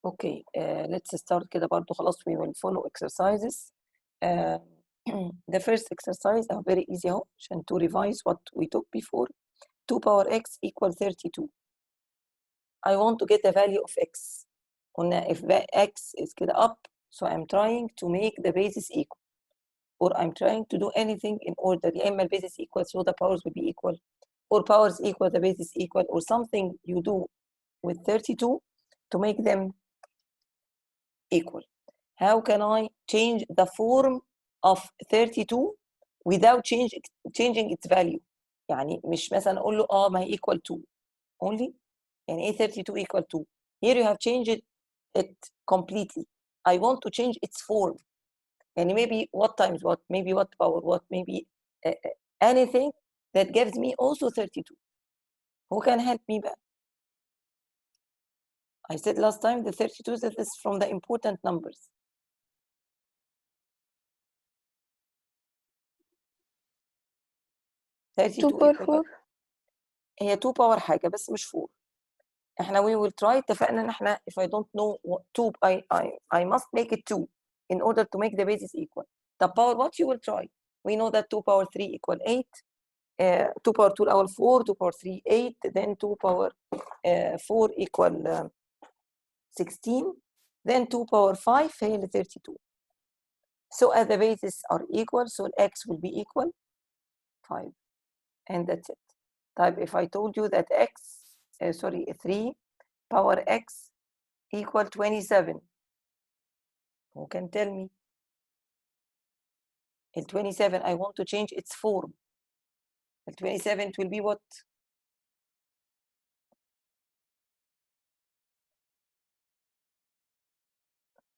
Okay, let's start كده برضو خلاص. We will follow exercises. The first exercise are very easy اهو عشان to revise what we took before. 2 power x equal 32. I want to get the value of x. قلنا if the x is كده up, so I'm trying to make the bases equal, or I'm trying to do anything in order. يا إما bases equal so the powers will be equal, or powers equal the bases equal, or something you do with 32 to make them equal. How can I change the form of 32 without changing its value؟ يعني مش مثلا اقول له ما هي equal to only. يعني ايه 32 equal to؟ Here you have changed it completely. I want to change its form. يعني maybe what times what, maybe what power what, maybe anything that gives me also 32. Who can help me back? I said last time the 32 that is from the important numbers. 2 power 4. هي 2 باور حاجه بس مش 4. احنا we will try. اتفقنا ان احنا if I don't know what 2 I must make it 2 in order to make the bases equal. The power what you will try. We know that 2 power 3 equal 8. 2 power 2 الاول 4, 2 power 3 8, then 2 power 4 equal 16, then 2 power 5 هي اللي 32. So as the bases are equal, so x will be equal 5, and that's it. طيب if I told you that x, sorry, 3 power x equal 27, who can tell me? El 27, I want to change its form. El 27 it will be what?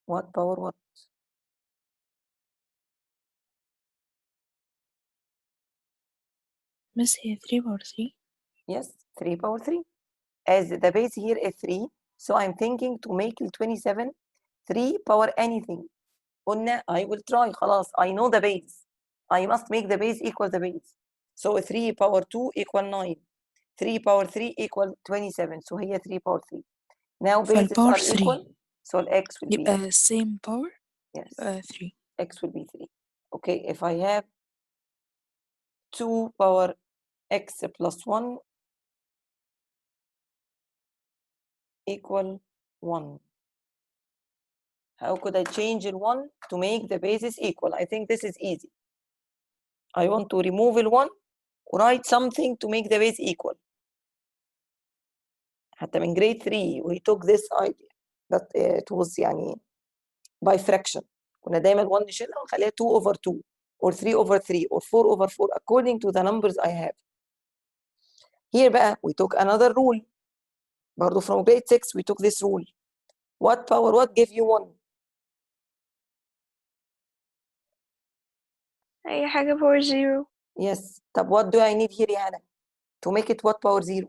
What power what? Miss here 3 power 3. Yes, 3 power 3. As the base here is 3, so I'm thinking to make el 27 3 power anything. قلنا I will try. خلاص, I know the base. I must make the base equal the base. So 3 power 2 equal 9. 3 power 3 equal 27. So here 3 power 3. Now bases are equal. So x will be same power. Yes. 3. X will be 3. Okay, if I have 2 power x plus 1 equal 1. How could I change the 1 to make the bases equal? I think this is easy. I want to remove the 1, write something to make the base equal. حتى من grade 3 we took this idea, but it was يعني by fraction. كنا دايما 1 نشيلها ونخليها 2 over 2 or 3 over 3 or 4 over 4 according to the numbers I have. Here بقى we took another rule. برضو from grade 6 we took this rule. What power what give you 1? أي حاجة power 0. Yes. طب what do I need here يا هنا to make it what power 0?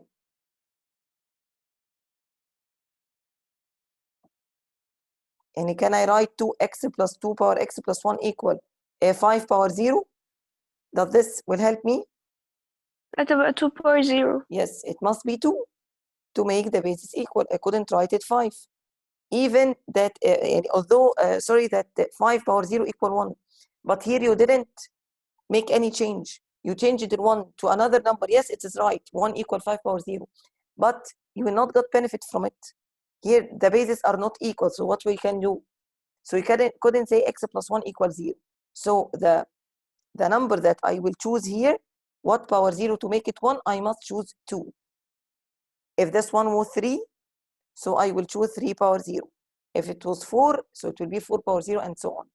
يعني can I write 2x plus 2 power x plus 1 equal 5 power 0? Does this will help me? هتبقى 2 power 0. Yes, it must be 2 to make the bases equal. I couldn't write it 5. Even that, although, sorry, that 5 power 0 equal 1. But here you didn't make any change. You changed the 1 to another number. Yes, it is right. 1 equal 5 power 0. But you will not get benefit from it. Here, the bases are not equal. So what we can do? So you couldn't say x plus 1 equals 0. So the number that I will choose here, what power 0 to make it 1, I must choose 2. If this one was 3, so I will choose 3 power 0. If it was 4, so it will be 4 power 0 and so on.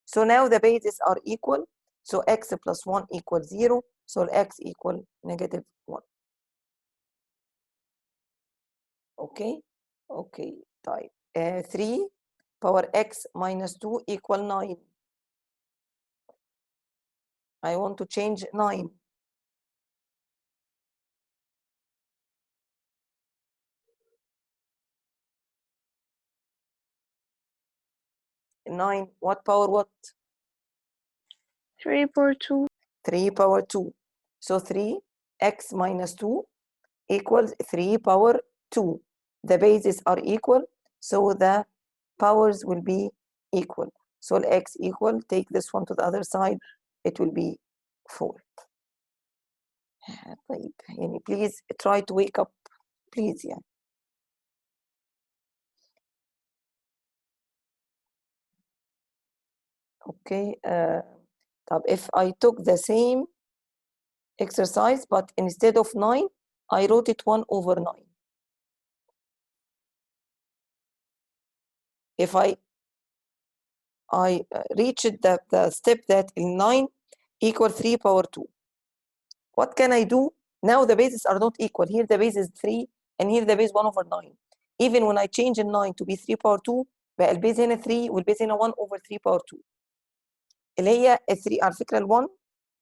So now the bases are equal. So x plus 1 equals 0. So x equal negative 1. Okay. Okay. Type 3 power x minus 2 equal 9. I want to change 9. 9, what power what? 3 power 2. 3 power 2. So 3x minus 2 equals 3 power 2. The bases are equal. so the powers will be equal. So x equal, take this one to the other side, it will be 4. طيب يعني please try to wake up please يعني. Okay, طب if I took the same exercise but instead of 9 I wrote it 1/9. If I reached the step that 9 equal 3 power 2. What can I do? Now the bases are not equal. Here the base is 3 and here the base 1/9. Even when I change 9 to be 3 power 2 بقى البيز هنا 3 والبيز هنا 1/3 power 2. اللي هي 3 على فكرة ال 1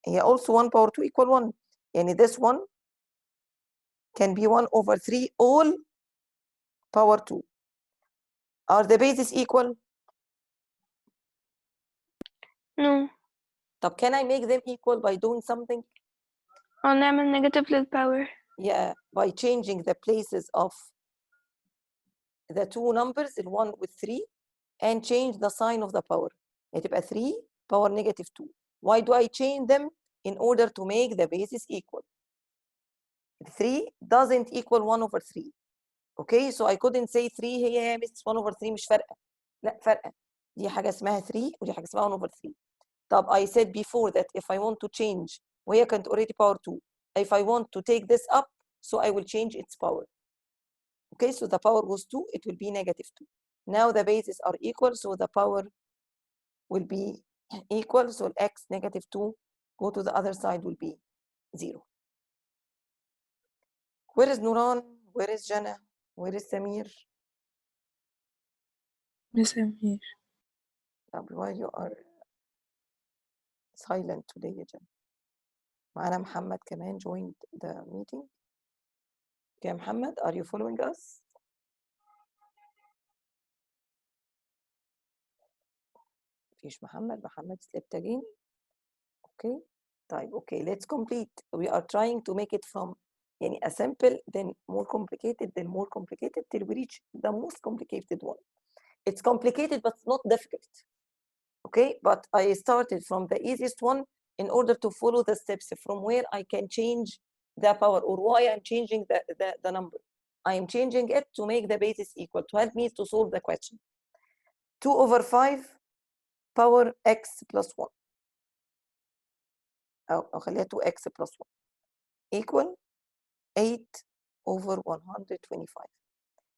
هي also 1 power 2 equal 1. يعني this one can be 1/3 all power 2. Are the bases equal? No. طب can I make them equal by doing something? نعمل negative للpower. Yeah, by changing the places of the two numbers, the 1 with 3, and change the sign of the power. هتبقى 3 power -2. Why do I change them? In order to make the bases equal. 3 doesn't equal 1/3. Okay, so I couldn't say 3 هي مس 1/3 مش فارقة. لا فارقة. دي حاجة اسمها 3 ودي حاجة اسمها 1/3. طب I said before that if I want to change وهي كانت already power 2. If I want to take this up, so I will change its power. Okay, so the power goes 2, it will be -2. Now the bases are equal, so the power will be equal, so x -2 go to the other side will be 0. Where is Nuran? Where is Jana? Where is Samir? Miss Samir. Why you are silent today يا جنى؟ معانا محمد كمان joined the meeting. Okay, محمد, are you following us? مفيش محمد slept again. Okay, طيب okay, let's complete. We are trying to make it from يعني a simple, then more complicated, then more complicated till we reach the most complicated one. It's complicated but not difficult. Okay, but I started from the easiest one in order to follow the steps from where I can change the power or why I'm changing the number. I am changing it to make the bases equal, to help me to solve the question. 2/5 power x plus 1. أو خليها 2x plus 1 equal 8/125.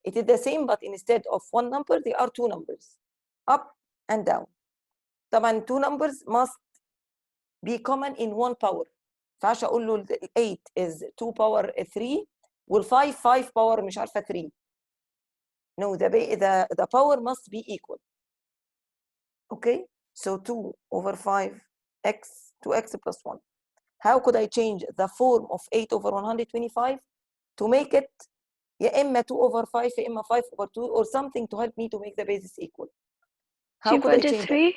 It is the same, but instead of one number, there are two numbers, up and down. طبعا two numbers must be common in one power. ما ينفعش اقول له 8 is 2 power 3 وال5 5 power مش عارفه 3. No, the power must be equal. Okay, so 2/5x 2x plus 1. How could I change the form of 8/125 to make it يا إما 2/5 يا إما 5/2 or something to help me to make the bases equal? How could I change 3. it?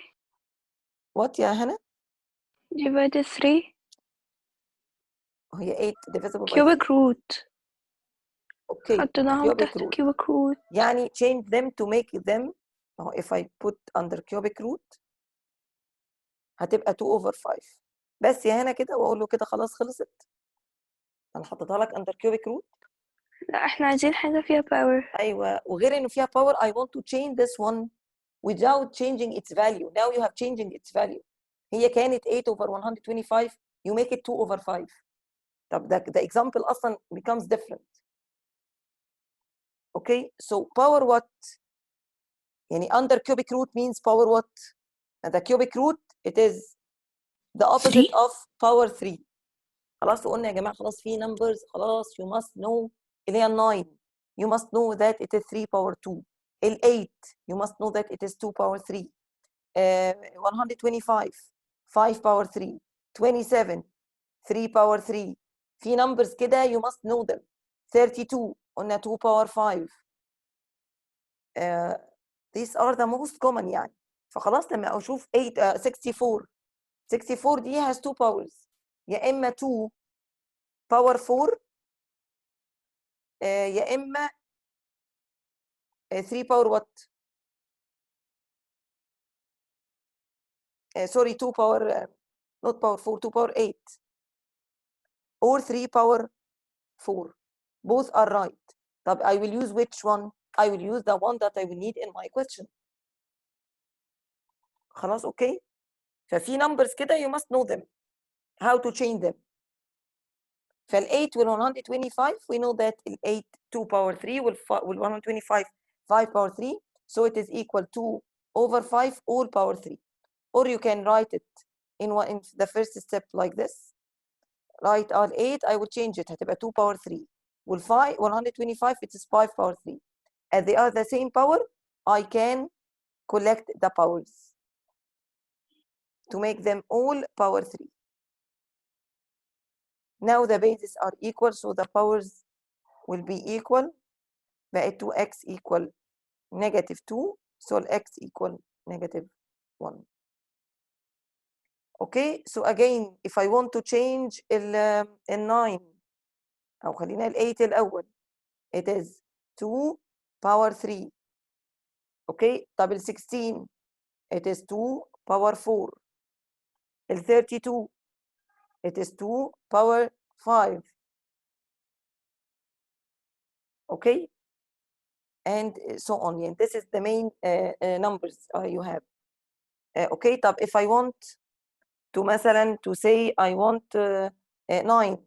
What يا هنا؟ Divided 3. هي 8 divisible by 3. Cubic root. Okay, حطيناهم cubic تحت root. cubic root. يعني change them to make them. If I put under cubic root هتبقى 2/5 بس يا هنا كده، واقول له كده خلاص خلصت. انا حطيتها لك under cubic root. لا احنا عايزين حاجة فيها power. ايوه، وغير انه فيها power I want to change this one without changing its value. Now you have changing its value. هي كانت 8/125 you make it 2/5. طب the example اصلا becomes different. Okay, so power what يعني under cubic root means power what? And the cubic root it is the opposite 3. of power 3. خلاص وقلنا يا جماعه خلاص في numbers خلاص you must know اللي هي 9 you must know that it is 3 power 2. ال 8 you must know that it is 2 power 3. 125 5 power 3. 27 3 power 3. في numbers كده you must know them. 32 قلنا 2 power 5. These are the most common يعني. فخلاص لما اشوف 8 64 دي has 2 powers يا اما 2 power 4 يا اما 3 power what? Sorry, 2 power, not power 4, 2 power 8. Or 3 power 4. Both are right. طب I will use which one? I will use the one that I will need in my question. خلاص okay. ففي numbers كده you must know them. How to change them. فال 8 وال 125 we know that ال 8 2 power 3 وال 125 5 power 3, so it is equal to over 5 all power 3. Or you can write it in the first step like this. Write all 8, I will change it هتبقى 2 power 3 وال 5 125 it is 5 power 3. As they are the same power, I can collect the powers to make them all power 3. Now the bases are equal, so the powers will be equal. بقت 2x equal -2, so x equal -1. Okay, so again if I want to change ال 9 أو خلينا ال 8 الأول, it is 2 power 3. Okay, طب ال 16 it is 2 power 4. ال 32 it is 2 power 5. Okay, and so on. Yeah, this is the main numbers you have. Okay, طب if I want to مثلا to say I want 9,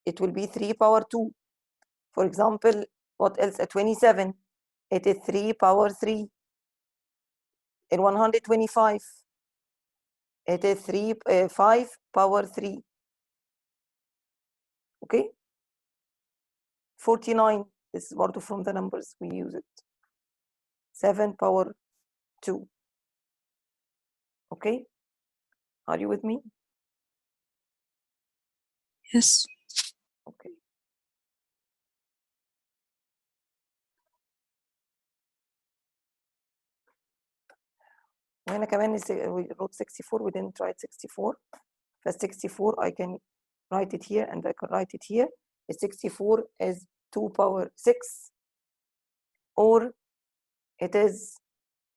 it will be 3 power 2. For example, what else? 27, it is 3 power 3. In 125, it is 5 power 3. Okay, 49, this is part from the numbers we use it, 7 power 2. Okay, are you with me? Yes. Okay. وهنا كمان we wrote 64, we didn't write 64. ف 64 I can write it here and I can write it here. 64 is 2 power 6, or it is,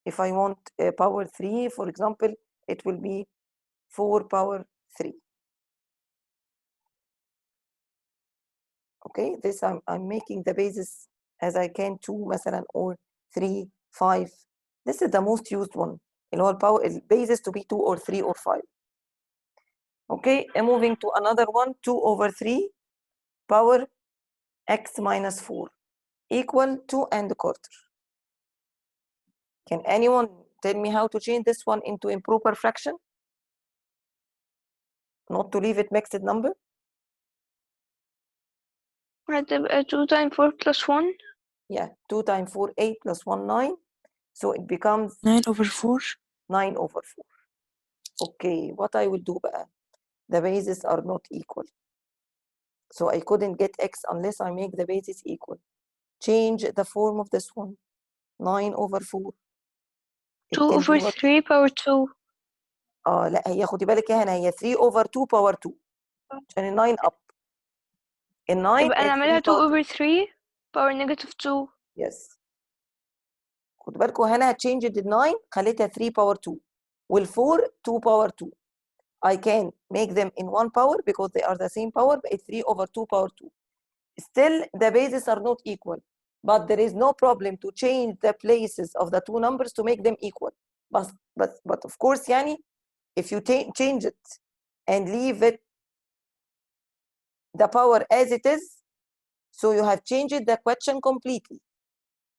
if I want power 3, for example, it will be 4 power 3. Okay, this I'm making the basis as I can, 2 مثلا or 3 5. This is the most used one, اللي هو الباور basis to be 2 or 3 or 5. Okay, and moving to another one, 2 over 3 power x minus 4 equal 2 and a quarter. Can anyone tell me how to change this one into improper fraction? Not to leave it mixed number? هتبقى 2 times 4 plus 1. Yeah, 2 times 4, 8 plus 1, 9. So it becomes 9 over 4. 9 over 4. Okay, what I will do بقى? The bases are not equal. So I couldn't get x unless I make the bases equal. Change the form of this one. 9 over 4. 2 over 3 power 2. لا هي خدي بالك يا هنا هي 3 over 2 power 2 عشان ال 9 up. ال 9 يبقى is نعملها 3 2 power 2. over 3 power negative 2. Yes. خدوا بالكم هنا هتشينج ال 9 خليتها 3 power 2 وال 4 2 power 2. I can make them in 1 power because they are the same power, but it's 3 over 2 power 2. Still, the bases are not equal, but there is no problem to change the places of the two numbers to make them equal. But of course, يعني, if you change it and leave it the power as it is, so you have changed the question completely.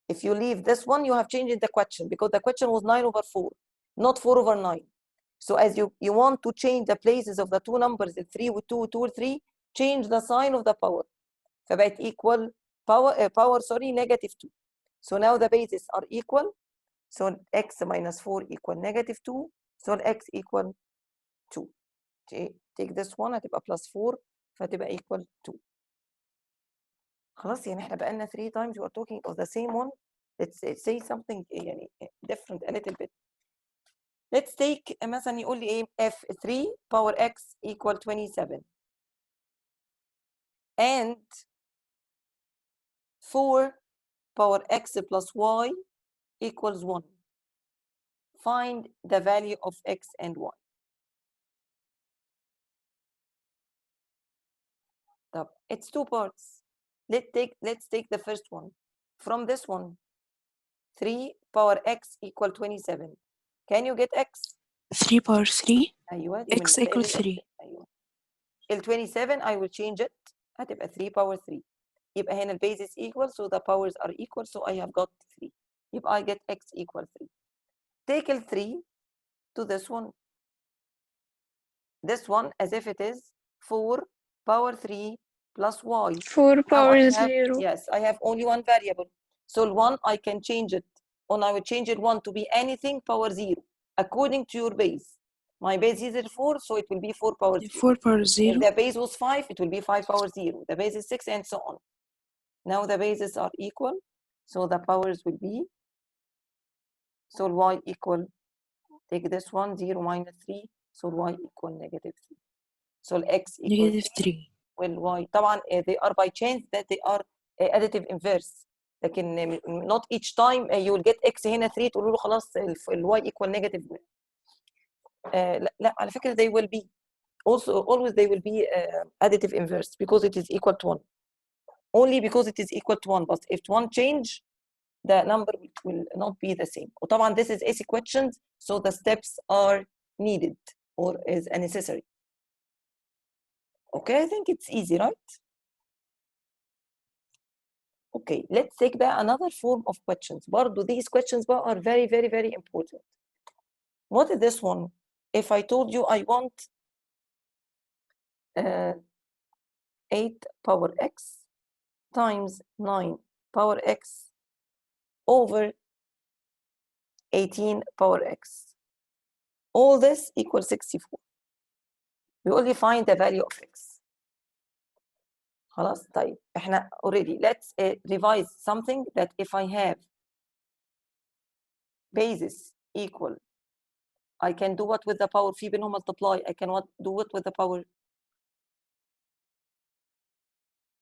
If you leave this one, you have changed the question because the question was 9 over 4, not 4 over 9. So as you want to change the places of the two numbers, 3 with 2, 2 with 3, change the sign of the power. فبقت equal power negative 2. So now the bases are equal. So x minus 4 equal negative 2. So x equal 2. Take this one هتبقى plus 4 فهتبقى equal 2. خلاص يعني احنا بقالنا 3 times we are talking of the same one. Let's say something يعني different a little bit. Let's take مثلا يقول لي ايه f3 power x equal 27 and 4 power x plus y equals 1. Find the value of x and y. It's two parts. Let's take the first one. From this one, 3 power x equal 27. Can you get x? 3 power 3 أيوة دي x من equal مبادئ 3. أيوة. ال 27 I will change it هتبقى 3 power 3. يبقى هنا ال base is equal, so the powers are equal, so I have got 3. يبقى I get x equal 3. Take ال 3 to this one. This one as if it is 4 power 3 plus y. 4 Now power I have, 0. yes, I have only one variable. So 1 I can change it. And I will change it 1 to be anything power 0 according to your base. My base is 4, so it will be 4 power 0. 4 power If 0. the base was 5, it will be 5 power 0. The base is 6 and so on. Now the bases are equal, so the powers will be, so y equal, take this one, 0 minus 3, so y equal negative 3. So x equal Negative 3. well y طبعا they are by chance that they are additive inverse. لكن not each time you will get x هنا 3 تقولوا له خلاص ال y equal negative. لا على فكرة they will be also always they will be additive inverse because it is equal to 1. Only because it is equal to 1, but if one change the number will not be the same. وطبعا this is AC questions, so the steps are needed or is necessary. Okay, I think it's easy, right? Okay, let's take back another form of questions. برضو these questions are very, very, very important. What is this one? If I told you I want 8 power x times 9 power x over 18 power x. All this equals 64. We only find the value of x. خلاص طيب احنا already let's revise something that if I have bases equal, I can do what with the power في بينهم multiply. I can do it with the power.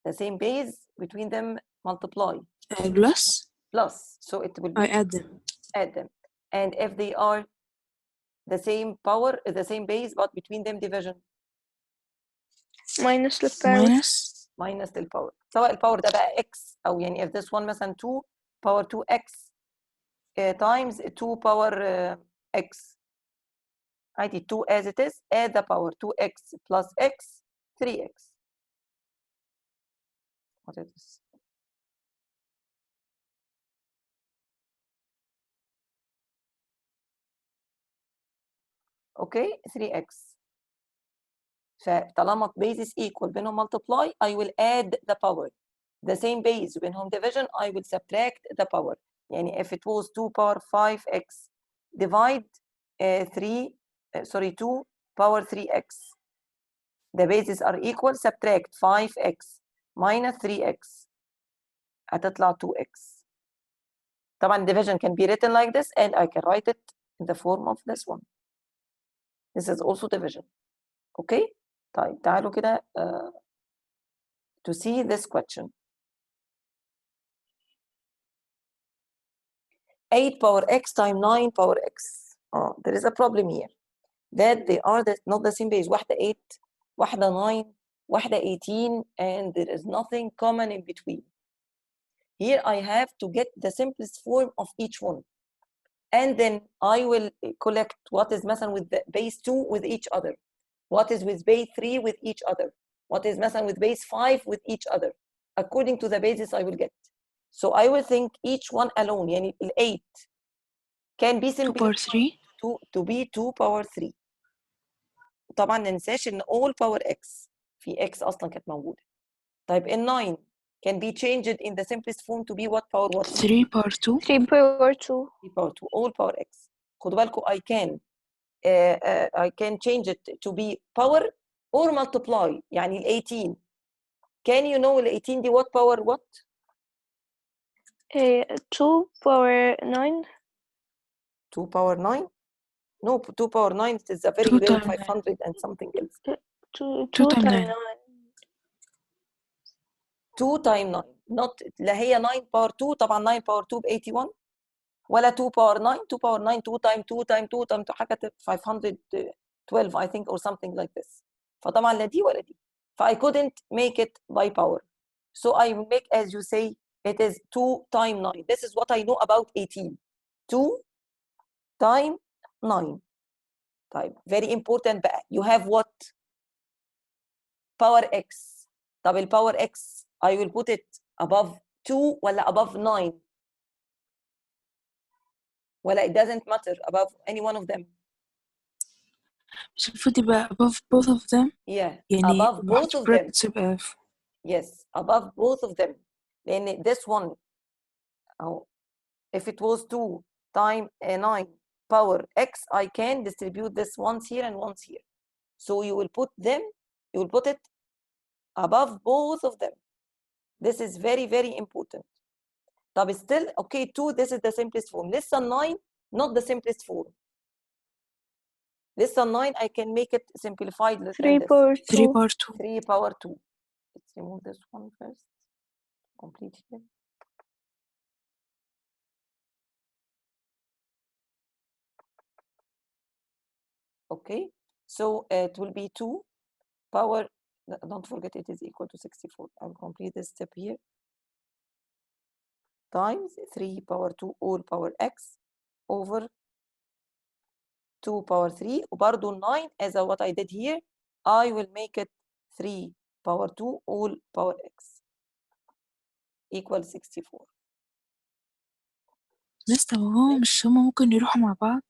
The same base between them multiply. Plus. So it will be I add them. And if they are the same power, the same base, but between them division. minus the power. minus الباور. سواء الباور ده بقى x أو يعني if this one مثلا 2 power 2x times 2 power x. عادي 2 as it is, add the power 2x plus x 3x. What is this? Okay, 3x. فطالما bases equal بينهم multiply, I will add the power. The same base بينهم division, I will subtract the power. يعني if it was 2 power 5x divide 2 power 3x. The bases are equal, subtract 5x minus 3x. هتطلع 2x. طبعا division can be written like this, and I can write it in the form of this one. This is also division. Okay? طيب تعالوا كده to see this question. 8 power x times 9 power x. There is a problem here. That they are not the same base. واحدة 8, واحدة 9, واحدة 18, and there is nothing common in between. Here I have to get the simplest form of each one. And then I will collect what is مثلا with the base 2 with each other. What is with base 3 with each other. What is مثلا with base 5 with each other. According to the basis I will get. So I will think each one alone. يعني 8 can be simplified to be 2 power 3. طبعا ما ننساش ان all power x في x اصلا كانت موجوده. طيب ال 9 can be changed in the simplest form to be what power what? 3 power 2. 3 power 2. 3 power 2 all power x. خدوا بالكم I can change it to be power or multiply. يعني ال 18 can you know ال 18 دي what power what? 2 power 9. 2 power 9? No, 2 power 9 is a very 500 and something else. 2 times 9. 2 times 9. not لا هي 9 باور 2 طبعا 9 باور 2 ب 81 ولا 2 باور 9 2 باور 9 2 تايم 2 تايم 2 تايم 2 حاجه 512 I think or something like this. فطبعا لا دي ولا دي. ف I couldn't make it by power. So I make as you say it is 2 times 9. This is what I know about 18. 2 times 9. طيب very important بقى. You have what? Power x. طب الباور x I will put it above 2 ولا above 9 ولا it doesn't matter above any one of them. مش المفروض يبقى above both of them Yeah, يعني above both of them. يبقى Yes, above both of them. لأن this one أو if it was 2 times 9 power x I can distribute this once here and once here. So you will put them, you will put it above both of them. This is very very important. طب still okay 2 this is the simplest form. لسه 9 not the simplest form. لسه 9 I can make it simplified. 3 power 2. 3 power 2 3 power 2. Let's remove this one first. Complete here. Okay, so it will be 2 power, don't forget it is equal to 64. I'll complete this step here. Times 3 power 2 all power x over 2 power 3 وبرضه 9 as what I did here I will make it 3 power 2 all power x equal 64. لسه هو مش هما ممكن يروحوا مع بعض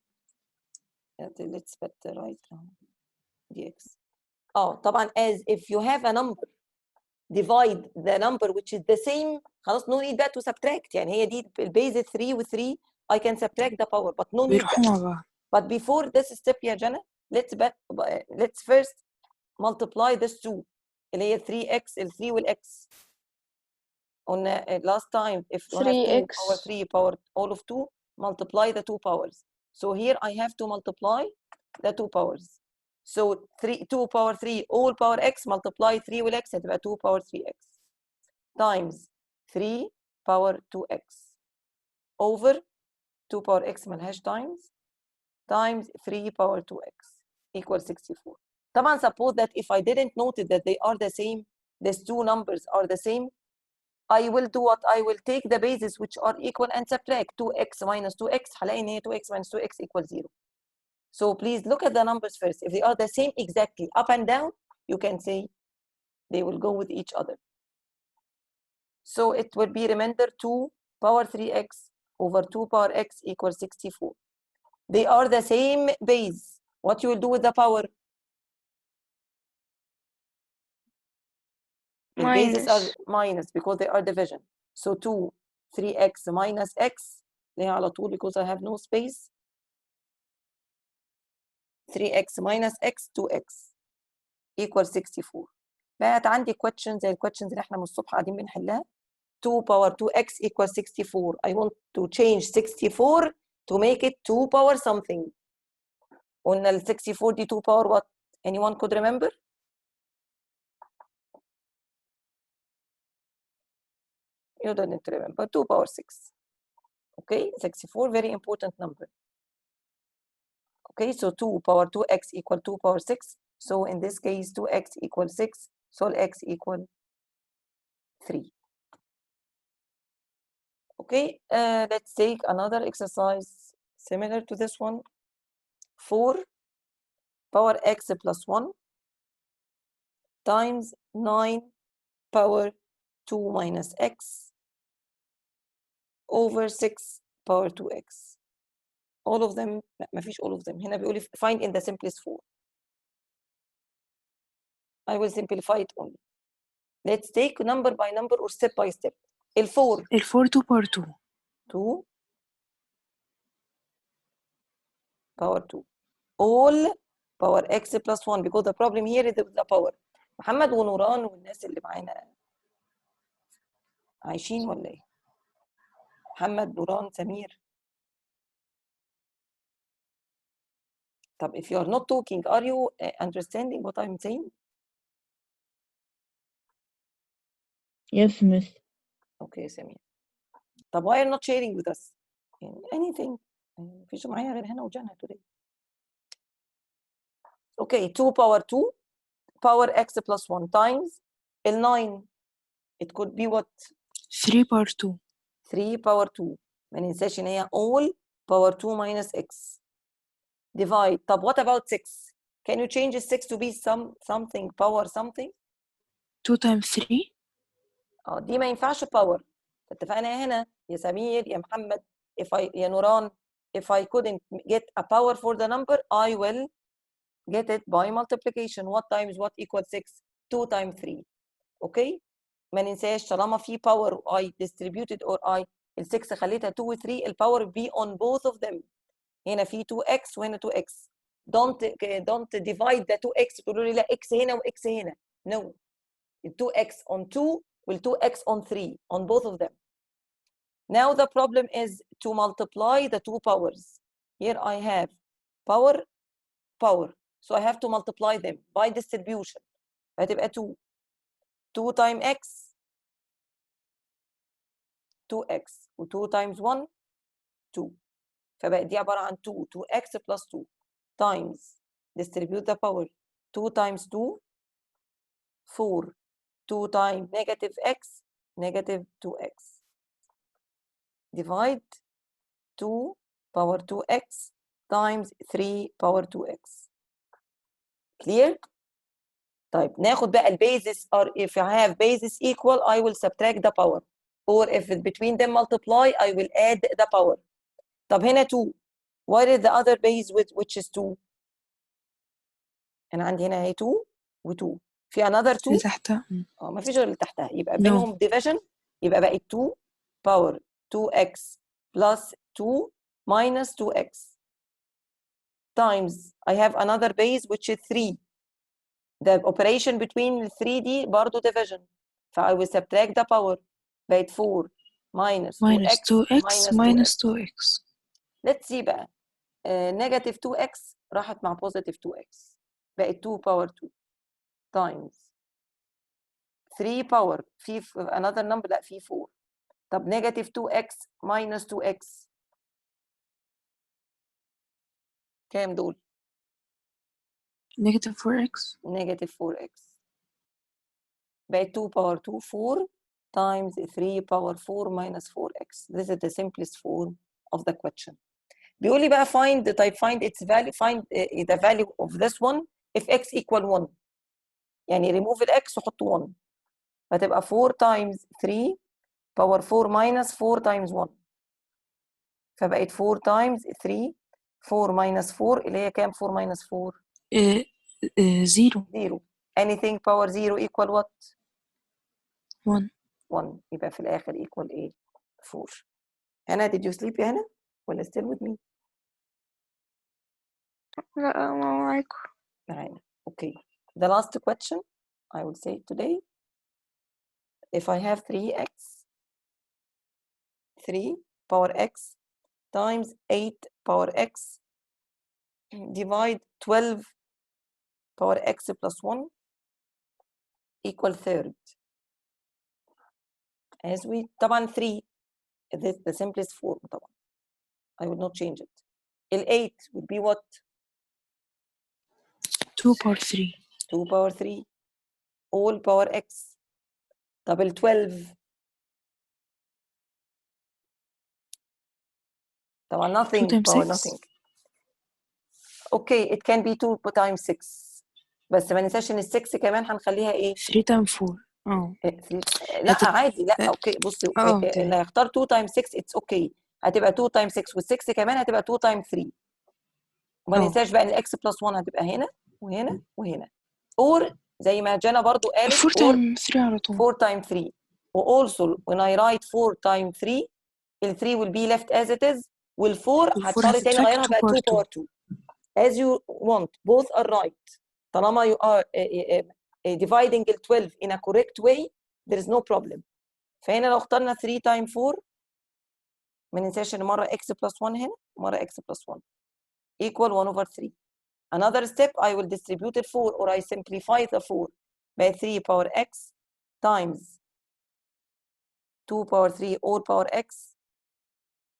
Let's put the right dx. طبعا as if you have a number divide the number which is the same خلاص no need that to subtract يعني هي دي البيز 3 و 3 I can subtract the power but no need بيروحوا مع that. بعض But before this step يا جنى let's first multiply this 2 اللي هي 3x ال 3 وال x. قلنا last time if you have 2 3x. power 3 power all of 2 multiply the 2 powers. So here I have to multiply the 2 powers. So 2 power 3 all power x multiply 3 وال x هتبقى 2 power 3x times 3 power 2x over 2 power x ملهاش times 3 power 2x equal 64. طبعا suppose that if I didn't notice that they are the same, these two numbers are the same, I will do what? I will take the bases which are equal and subtract 2x minus 2x هلاقي ان هي 2x minus 2x equals 0. So please look at the numbers first. If they are the same exactly up and down, you can say they will go with each other. So it will be remainder 2 power 3x over 2 power x equals 64. They are the same base. What you will do with the power? The bases are minus because they are division. So 2 3x minus x ليها على طول because I have no space. 3x minus x 2x equals 64. بقت عندي questions زي الquestions اللي احنا من الصبح قاعدين بنحلها. 2 power 2x equals 64. I want to change 64 to make it 2 power something. قلنا ال 64 دي 2 power what? Anyone could remember? You didn't remember. 2 power 6. Okay, 64 very important number. Okay, so 2 power 2x equal 2 power 6. So in this case 2x equals 6. So x equal 3. Okay, let's take another exercise similar to this one. 4 power x plus 1 times 9 power 2 minus x over 6 power 2x. All of them, لا مفيش all of them. هنا بيقول لي find in the simplest form. I will simplify it only. Let's take number by number or step by step. ال 4 2 power 2 2 power 2 all power x plus 1 because the problem here is the power. محمد ونوران والناس اللي معانا عايشين ولا ايه؟ محمد نوران سمير. طب if you are not talking are you understanding what I'm saying? Yes, miss. اوكي سمير. طب why are you not sharing with us يعني anything مفيش معايا غير هنا وجنى today. اوكي 2 power 2 power x plus 1 times ال 9 it could be what 3 power 2 3 power 2 ما ننساش ان هي all power 2 minus x divide. طب what about 6 can you change 6 to be something power something 2 times 3 دي ما ينفعش power. اتفقنا هنا يا سمير يا محمد يا نوران if I couldn't get a power for the number I will get it by multiplication. what times what equals 6 2 times 3 اوكي. ما ننساش طالما في power I distributed or I ال 6 خليتها 2 و 3 الباور be on both of them. هنا في 2x وهنا 2x. don't divide the 2x تقولوا لي لا x هنا و x هنا. no 2x on 2 وال 2x on 3 on both of them. Now the problem is to multiply the two powers. Here I have power so I have to multiply them by distribution. هتبقى 2 times x 2x و 2 times 1 2 فبقت دي عبارة عن 2x plus 2 times distribute the power 2 times 2 4 2 times negative x negative 2x divide 2 power 2x times 3 power 2x. clear؟ طيب ناخد بقى البيزس or if I have basis equal I will subtract the power or if between them multiply I will add the power. طب هنا 2 what is the other base which is 2 أنا عندي هنا هي 2 و2 في another 2 اللي تحتها ما فيش غير اللي تحتها يبقى No. بينهم division يبقى بقت 2 power 2x plus 2 minus 2x times I have another base which is 3. The operation between 3 دي برضه division I will subtract the power بقت 4 minus 2x minus 2x let's see بقى negative 2x راحت مع positive 2x بقت 2 power 2 times 3 power في another number لا في 4 طب negative 2x minus 2x كام دول؟ negative 4x negative 4x بقت 2 power 2 4 times 3 power 4 minus 4x. This is the simplest form of the question. بيقول لي بقى find its value find the value of this one if x equal 1 يعني remove x وحط 1 فتبقى 4 times 3 power 4 minus 4 times 1 فبقت 4 times 3 4 minus 4 اللي هي كام 4 minus 4 0 0 anything power 0 equal what 1 يبقى في الآخر equal ايه 4. هنا did you sleep يا هنا ولا still with me لا معاكم معانا okay. The last question I will say today if I have 3x 3 power x times 8 power x divide 12 power x plus 1 equal third as we طبعا 3 this is the simplest form طبعا I will not change it. ال 8 would be what 2 power 3 2 power 3 all power x طب ال 12 طبعا nothing 2 times power 6 nothing okay it can be 2 times 6 بس ما ننساش ان ال 6 كمان هنخليها ايه 3 times 4 لا عادي لا اوكي بصي اللي هيختار 2 times 6 it's okay هتبقى 2 times 6 وال 6 كمان هتبقى 2 times 3 وما ننساش بقى ان x plus 1 هتبقى هنا وهنا وهنا or زي ما جانا برضو قالت 4 times 3 على طول 4 times 3 و also when I write 4 times 3 ال 3 will be left as it is وال 4 هضطر تاني اغيرها بقى 2 power 2 as you want both are right طالما you are dividing ال 12 in a correct way there is no problem. فهنا لو اخترنا 3 times 4 ما ننساش ان مره x plus 1 هنا مره x plus 1 equal 1 over 3. Another step I will distribute the 4 or I simplify the 4 by 3 power x times 2 power 3 all power x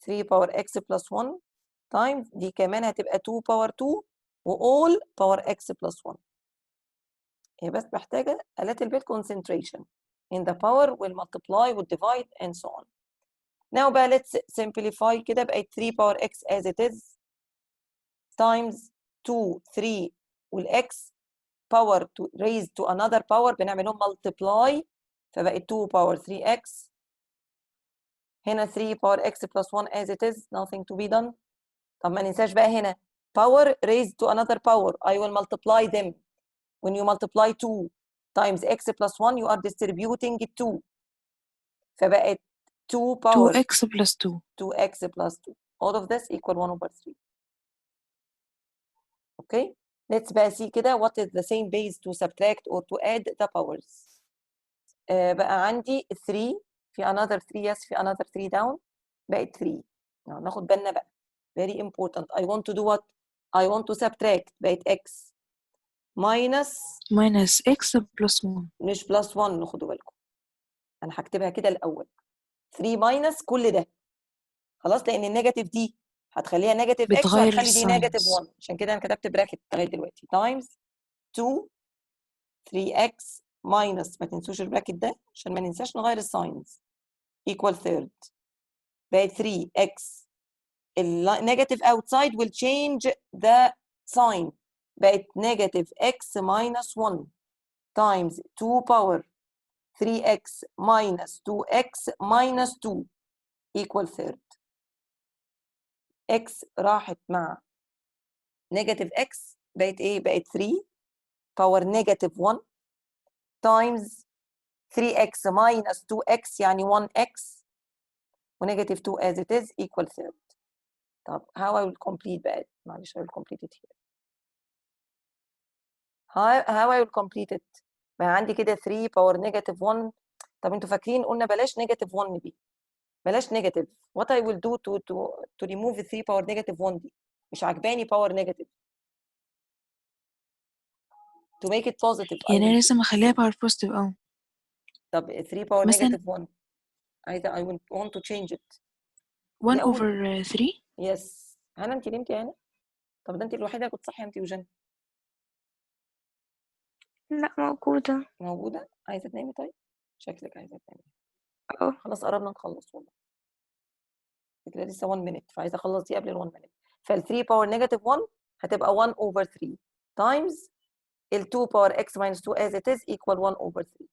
3 power x plus 1 times دي كمان هتبقى 2 power 2 و all power x plus 1. هي بس محتاجة a little bit concentration in the power will multiply will divide and so on. Now بقى let's simplify كده بقت 3 power x as it is times 2 3 والx power to raise to another power بنعملهم multiply فبقت 2 power 3x هنا 3 power x plus 1 as it is nothing to be done. طب ما ننساش بقى هنا power raised to another power I will multiply them. When you multiply 2 times x plus 1 you are distributing 2 فبقت 2 power 2x plus 2. 2x plus 2 all of this equal 1 over 3. Okay, let's بقى see كده what is the same base to subtract or to add the powers. بقى عندي 3 في another 3 yes في another 3 down بقت 3. ناخد بالنا بقى very important I want to do what I want to subtract بقت x minus x plus 1. مش plus 1 خدوا بالكم انا هكتبها كده الاول 3 minus كل ده خلاص لان النيجاتيف دي هتخليها نيجاتيف x بتغير وهتخلي دي نيجاتيف الساينز. 1 عشان كده انا كتبت براكت لغايه دلوقتي times 2 3x minus ما تنسوش البراكت ده عشان ما ننساش نغير الساينز equal third بقت 3x النيجاتيف outside will change the sign بقت negative x minus 1 times 2 power 3x minus 2x minus 2 equal third. x راحت مع negative x بقت ايه؟ بقت 3 power negative 1 times 3x minus 2x يعني 1x و negative 2 as it is equal third. طب how I will complete بقى معلش I will complete it here. how I will complete it بقى عندي كده 3 power negative 1. طب انتوا فاكرين قلنا بلاش negative 1 دي بلاش negative. what I will do to remove 3 power negative 1 دي مش عجباني power negative to make it positive I يعني will لازم اخليها power positive. طب 3 power مثلا negative 1 I will want to change it 1 دي أول over 3. يس هنا انت نمتي هنا طب ده انت الوحيده اللي كنت صاحيه انت وجنى لا موجودة. موجوده عايزه تنامي طيب شكلك عايزه تنامي اه خلاص قربنا نخلص والله كده لسه 1 minute فعايزه اخلص دي قبل ال 1 minute فال 3 power negative 1 هتبقى 1 over 3 times ال 2 power x minus 2 as it is equal 1 over 3.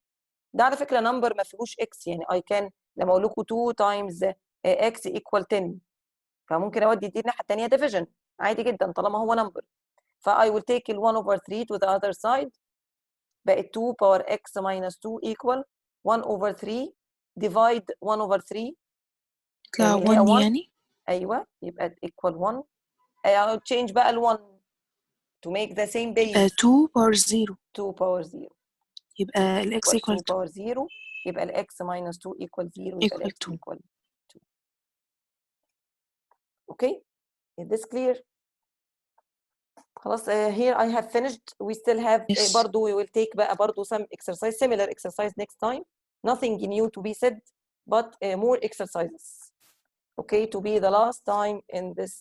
ده على فكره نمبر ما فيهوش x يعني I can لما اقول لكم 2 times x equal 10 فممكن اودي دي الناحيه الثانيه division عادي جدا طالما هو نمبر ف I will take ال 1 over 3 to the other side بقت 2 power x minus 2 equal 1 over 3 divide 1 over 3 يطلع اللي هي 1 1 يعني. ايوه يبقى equal 1 I'll change بقى ال 1 to make the same base 2 power 0 2 power 0 يبقى ال x equal equal 2 power 0 يبقى ال x minus 2 equal 0 يبقى ال equal x 2. equal 2. Okay, is this clear? خلاص here I have finished. We still have Yes. برضو we will take بقى برضو some exercise similar exercise next time. Nothing new to be said but more exercises. Okay, to be the last time in this